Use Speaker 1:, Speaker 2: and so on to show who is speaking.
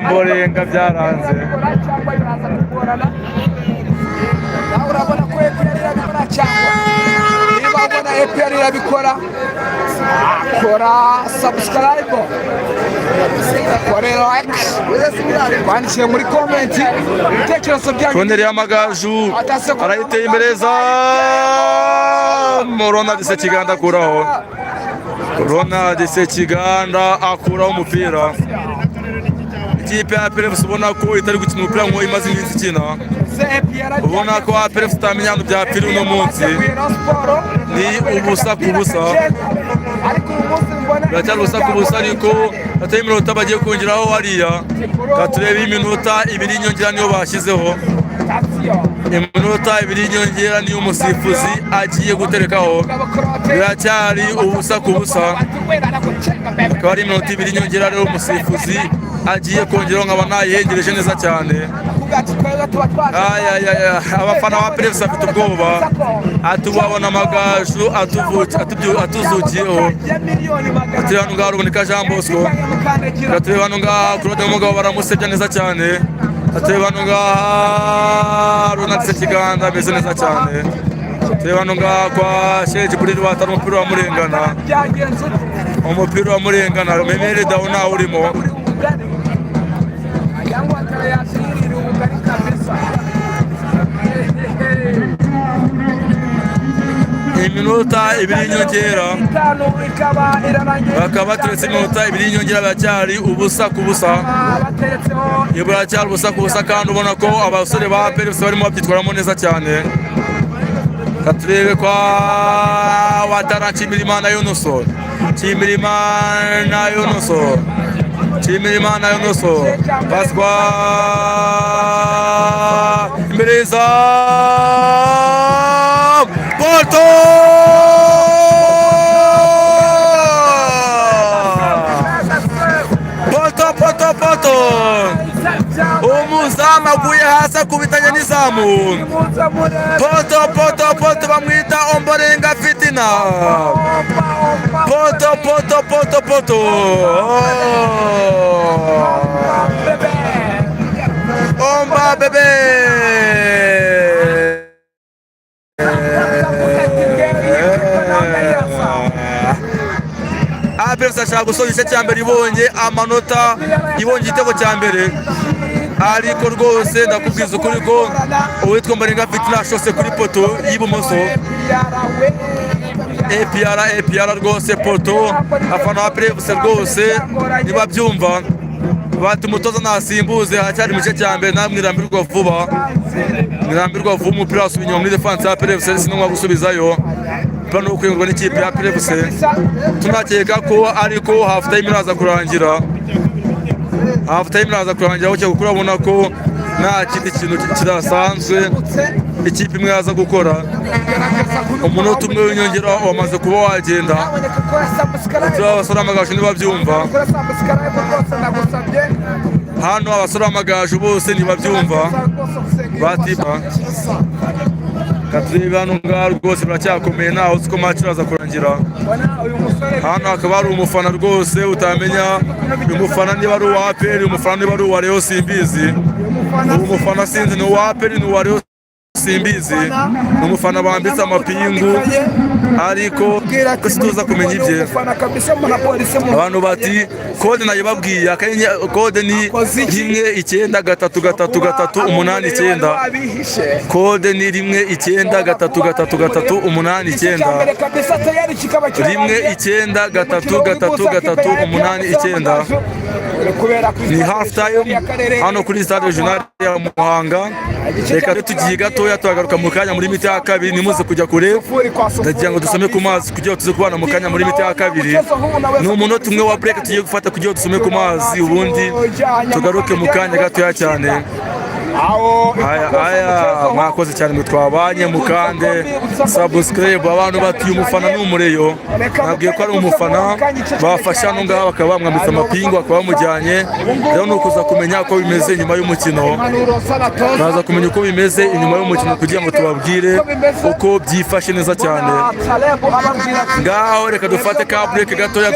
Speaker 1: Mborenga byaranze.
Speaker 2: Urabona ko EPR irabikora cyangwa niba ubona EPR irabikora kora subscribe kora like kwandikira muri comment ibitekerezo byanyu.
Speaker 1: Konderi y'amagaju arayiteye imbereza Ronald Sekiganda akuraho. Ronald Sekiganda akuraho umupira. Ikipe ya PRFC ubona ko itari gukina umupira ngo imaze iminsi ikina. Ubona ko PRFC itamenya ibintu bya piri uno munsi ni ubusa ku busa. Biracyari ubusa ku busa ariko atari iminota bagiye kongeraho hariya. Turebe iminota ibiri inyongera niyo bashyizeho. Iminota ibiri inyongera niyo umusifuzi agiye guterekaho. Biracyari ubusa ku busa. Akaba ari iminota ibiri inyongera rero umusifuzi agiye kongeraho nkaba nayihengereje neza cyane. Abafana ba PRFC bafite ubwoba, atubabona amagaju atuzukiyeho. Tureba hano ngaha Ruboneka Jean Bosco, tureba hano ngaha Claude Mugabo baramusebya neza cyane. Tureba hano ngaha Ronald Sekiganda ameze neza cyane. Tureba hano ngaha kwa Sheikh Jibril watara umupira wa murengana. Umupira wa murengana Memere Dawo nawe urimo. Iminota ibiri inyongera bakaba baturetse iminota ibiri inyongera biracyari ubusa ku busa. Biracyari ubusa ku busa kandi ubona ko abasore ba PRFC barimo babyitwaramo neza cyane. Katurebe kwa Watara Nshimirimana Yonoso. Nshimirimana Yonoso. Nshimirimana Yonoso. Paswa Imbereza Porto! Porto! Umuzamu aguye hasi akubitanye n'izamu. Porto bamwita Omborenga Fitina. Porto. Omba bebe. PRFC ashaka gusoza igice cya mbere ibonye amanota, ibonye igitego cya mbere, ariko rwose ndakubwiza ukuri ko uwitwa Omborenga Fitina ashose kuri poto y'ibumoso. APR rwose poto afana wa PRFC rwose niba byumva bati umutoza nasimbuze hacyari mu gice cya mbere namwe irambirwa vuba. Mwirambirwa vuba umupira wasubiye inyuma muri defense ya PRFC sinumva gusubizayo. Plano ukwengwa n'ikipe ya PRFC tunakeka ko ariko half time iraza kurangira. Half time iraza kurangira aho cyo gukora ubona ko nta kindi kintu kidasanzwe ikipe imwe yaza gukora. Umunota umwe w'inyongera wamaze kuba wagenda. Abasore amagaju ntibabyumva. Hano abasore amagaju bose ntibabyumva. Batipa Katurebe hano ngaha rwose biracyakomeye ntaho uzi ko match iraza kurangira. Hano hakaba hari umufana rwose utamenya uyu mufana niba ari uwa APR, umufana niba ari uwa Rayon simbizi. Umufana sinzi ni uwa APR ni uwa Rayon simbizi. Umufana bambitse amapingu ariko tuza kumenya ibye. Abantu bati kode nayibabwiye kode ni 1933389. Kode ni 1933389. 1933389. Ni half time hano kuri stade regional ya Muhanga. Reka tugiye gatoya tuhagaruka mu kanya muri miti ya kabiri nimuze kujya kure. Ndagira ngo dusome ku mazi kugira tuze kubana mu kanya muri miti ya kabiri. Ni umunota umwe wa break tugiye gufata kugira dusome ku mazi ubundi tugaruke mu kanya gatoya cyane. Aya mwakoze cyane ngo twabanye mukande subscribe. Abantu batuye umufana n'umureyo nabwiye ko ari umufana bafasha no ngaha bakaba bamwambitse amapingu bakaba bamujyanye. Rero nukuza kumenya ko bimeze nyuma y'umukino, naza kumenya uko bimeze inyuma y'umukino kugira ngo tubabwire uko byifashe neza cyane. Ngaho reka dufate ka break gatoya.